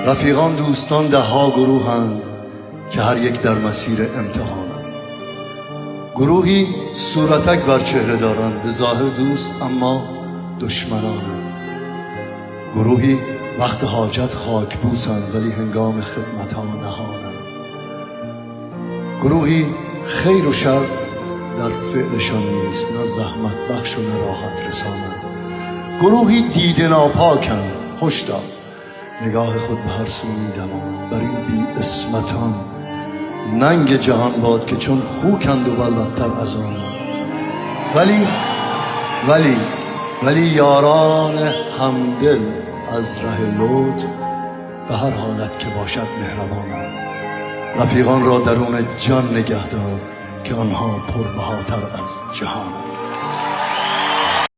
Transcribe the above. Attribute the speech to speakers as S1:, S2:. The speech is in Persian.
S1: رفیقان دوستان ده ها گروهند که هر یک در مسیر امتحانند. گروهی صورتک بر چهره دارند، به ظاهر دوست اما دشمنانند. گروهی وقت حاجت خاک بوسند ولی هنگام خدمت ها نهانند. گروهی خیر و شر در فعلشان نیست، نه زحمت بخش و نه راحت رسانند. گروهی دیده ناپاکند، هشدار نگاه خود به هر سو می‌دمانند. بر این بی اسمتان ننگ جهان باد که چون خوکند و بلبتر از آنند. ولی یاران همدل از ره لطف به هر حالت که باشد مهربانند. رفیقان را درون جان نگهدار که آنها پربهاتر از جهانند.